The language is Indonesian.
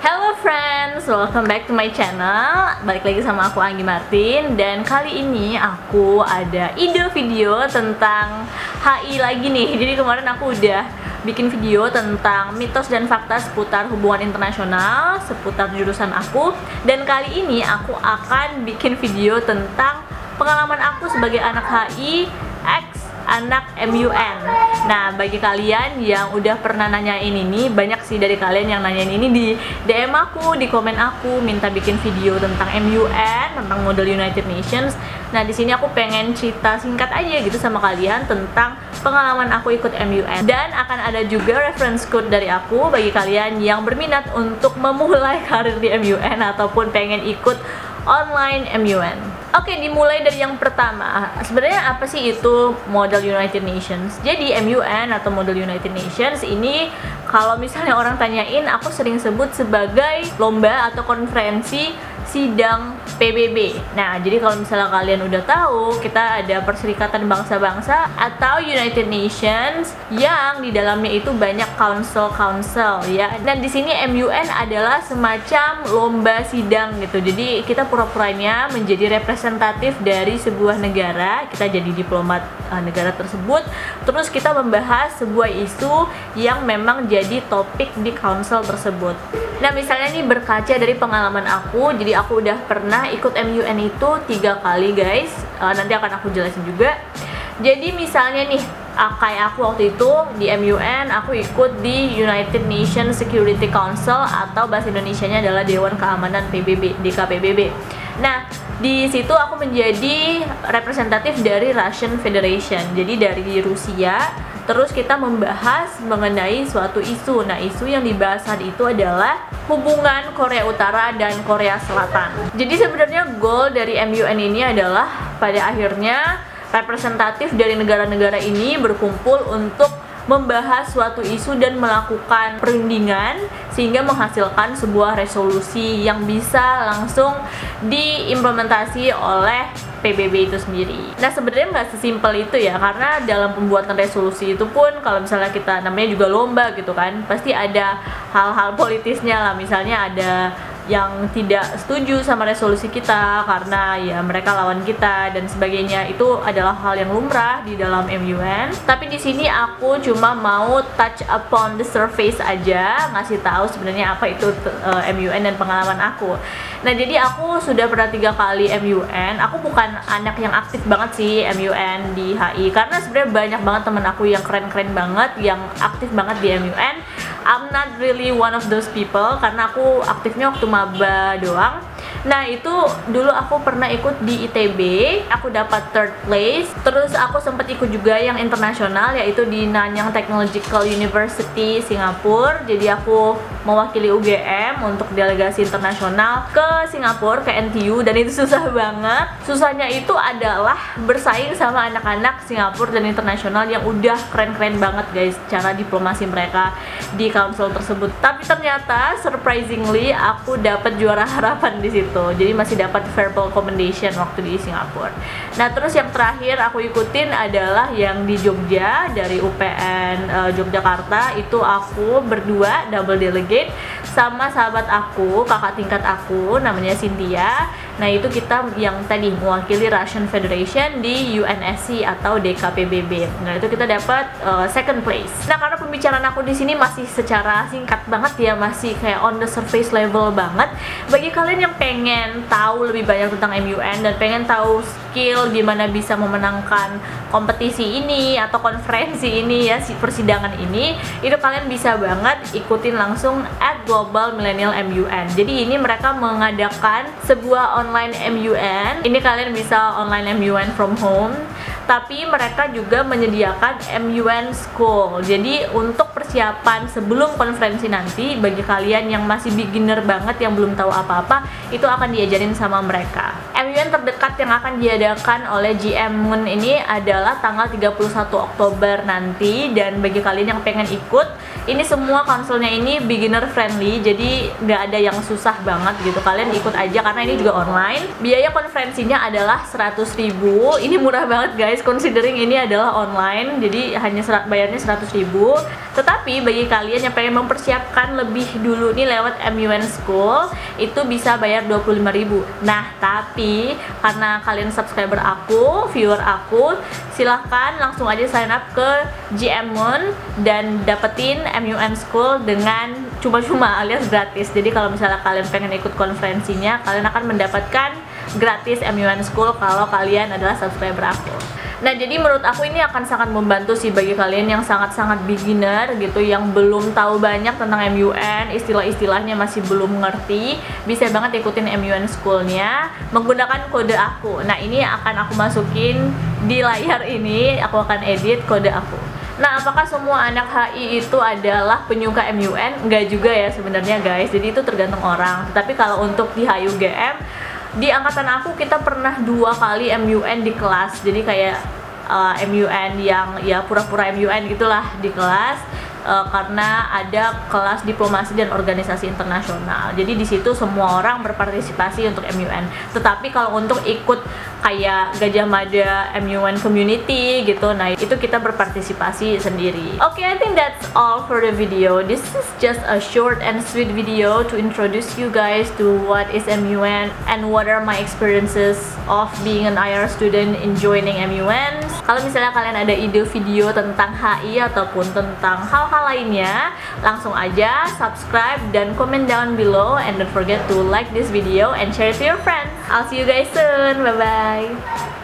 Hello friends, welcome back to my channel. Balik lagi sama aku Anggi Martin. Dan kali ini aku ada ide video tentang HI lagi nih. Jadi kemarin aku udah bikin video tentang mitos dan fakta seputar hubungan internasional, seputar jurusan aku. Dan kali ini aku akan bikin video tentang pengalaman aku sebagai anak HI X anak MUN. Nah, bagi kalian yang udah pernah nanyain ini, banyak sih dari kalian yang nanyain ini di DM aku, di komen aku, minta bikin video tentang MUN, tentang model United Nations. Nah, di sini aku pengen cerita singkat aja gitu sama kalian tentang pengalaman aku ikut MUN. Dan akan ada juga reference code dari aku bagi kalian yang berminat untuk memulai karir di MUN ataupun pengen ikut online MUN. Oke, dimulai dari yang pertama. Sebenarnya apa sih itu model United Nations? Jadi MUN atau model United Nations ini kalau misalnya orang tanyain, aku sering sebut sebagai lomba atau konferensi sidang PBB. Nah, jadi kalau misalnya kalian udah tahu, kita ada Perserikatan Bangsa-Bangsa atau United Nations yang di dalamnya itu banyak council ya. Dan di sini MUN adalah semacam lomba sidang gitu. Jadi kita pura-puranya menjadi representatif dari sebuah negara, kita jadi diplomat negara tersebut. Terus kita membahas sebuah isu yang memang jadi topik di council tersebut. Nah, misalnya nih berkaca dari pengalaman aku, jadi aku udah pernah ikut MUN itu 3 kali guys. Nanti akan aku jelasin juga. Jadi misalnya nih, kayak aku waktu itu di MUN, aku ikut di United Nations Security Council atau bahasa Indonesianya adalah Dewan Keamanan PBB, DKPBB. Nah, di situ aku menjadi representatif dari Russian Federation, jadi dari Rusia. Terus kita membahas mengenai suatu isu. Nah, isu yang dibahas saat itu adalah hubungan Korea Utara dan Korea Selatan. Jadi sebenarnya goal dari MUN ini adalah pada akhirnya representatif dari negara-negara ini berkumpul untuk membahas suatu isu dan melakukan perundingan sehingga menghasilkan sebuah resolusi yang bisa langsung diimplementasi oleh PBB itu sendiri. Nah, sebenarnya nggak sesimpel itu ya, karena dalam pembuatan resolusi itu pun kalau misalnya kita namanya juga lomba gitu kan, pasti ada hal-hal politisnya lah. Misalnya ada yang tidak setuju sama resolusi kita karena ya mereka lawan kita dan sebagainya. Itu adalah hal yang lumrah di dalam MUN. Tapi di sini aku cuma mau touch upon the surface aja, ngasih tahu sebenarnya apa itu MUN dan pengalaman aku. Nah, jadi aku sudah pernah 3 kali MUN. Aku bukan anak yang aktif banget sih MUN di HI, karena sebenarnya banyak banget temen aku yang keren-keren banget, yang aktif banget di MUN. I'm not really one of those people karena aku aktifnya waktu maba doang. Nah, itu dulu aku pernah ikut di ITB, aku dapat 3rd place. Terus aku sempat ikut juga yang internasional, yaitu di Nanyang Technological University Singapura. Jadi aku mewakili UGM untuk delegasi internasional ke Singapura, ke NTU, dan itu susah banget. Susahnya itu adalah bersaing sama anak-anak Singapura dan internasional yang udah keren-keren banget guys cara diplomasi mereka di council tersebut. Tapi ternyata surprisingly aku dapat juara harapan di situ. Jadi masih dapat verbal commendation waktu di Singapura. Nah, terus yang terakhir aku ikutin adalah yang di Jogja, dari UPN Yogyakarta. Itu aku berdua double delegate sama sahabat aku, kakak tingkat aku namanya Cynthia. Nah, itu kita yang tadi mewakili Russian Federation di UNSC atau DKPBB. Nah, itu kita dapat 2nd place. Nah, karena pembicaraan aku di sini masih secara singkat banget ya, masih kayak on the surface level banget. Bagi kalian yang pengen tahu lebih banyak tentang MUN dan pengen tahu skill gimana bisa memenangkan kompetisi ini atau konferensi ini ya, si persidangan ini, itu kalian bisa banget ikutin langsung at Global Millennial MUN. Jadi ini mereka mengadakan sebuah online MUN. Ini kalian bisa online MUN from home. Tapi mereka juga menyediakan MUN School. Jadi untuk persiapan sebelum konferensi nanti, bagi kalian yang masih beginner banget, yang belum tahu apa-apa, itu akan diajarin sama mereka. MUN terdekat yang akan diadakan oleh GM-UN ini adalah tanggal 31 Oktober nanti. Dan bagi kalian yang pengen ikut, ini semua konselnya ini beginner friendly, jadi nggak ada yang susah banget gitu. Kalian ikut aja karena ini juga online. Biaya konferensinya adalah 100.000. Ini murah banget guys, considering ini adalah online, jadi hanya bayarnya 100.000. Tetapi bagi kalian yang pengen mempersiapkan lebih dulu nih lewat MUN School, itu bisa bayar 25.000. Nah, tapi karena kalian subscriber aku, viewer aku, silahkan langsung aja sign up ke GM-UN dan dapetin MUN School dengan cuma-cuma alias gratis. Jadi kalau misalnya kalian pengen ikut konferensinya, kalian akan mendapatkan gratis MUN School kalau kalian adalah subscriber aku. Nah, jadi menurut aku ini akan sangat membantu sih bagi kalian yang sangat-sangat beginner gitu, yang belum tahu banyak tentang MUN, istilah-istilahnya masih belum ngerti. Bisa banget ikutin MUN School-nya menggunakan kode aku. Nah, ini akan aku masukin di layar ini, aku akan edit kode aku. Nah, apakah semua anak HI itu adalah penyuka MUN? Enggak juga ya sebenarnya guys, jadi itu tergantung orang. Tapi kalau untuk di HUGM, di angkatan aku kita pernah 2 kali MUN di kelas. Jadi kayak MUN yang ya pura-pura MUN gitulah di kelas, karena ada kelas diplomasi dan organisasi internasional. Jadi di situ semua orang berpartisipasi untuk MUN. Tetapi kalau untuk ikut kayak Gajah Mada MUN community gitu, nah itu kita berpartisipasi sendiri. Okay, I think that's all for the video. This is just a short and sweet video to introduce you guys to what is MUN and what are my experiences of being an IR student in joining MUN. Kalau misalnya kalian ada ide video tentang HI ataupun tentang hal-hal lainnya, langsung aja subscribe dan comment down below, and don't forget to like this video and share it to your friends. I'll see you guys soon. Bye bye.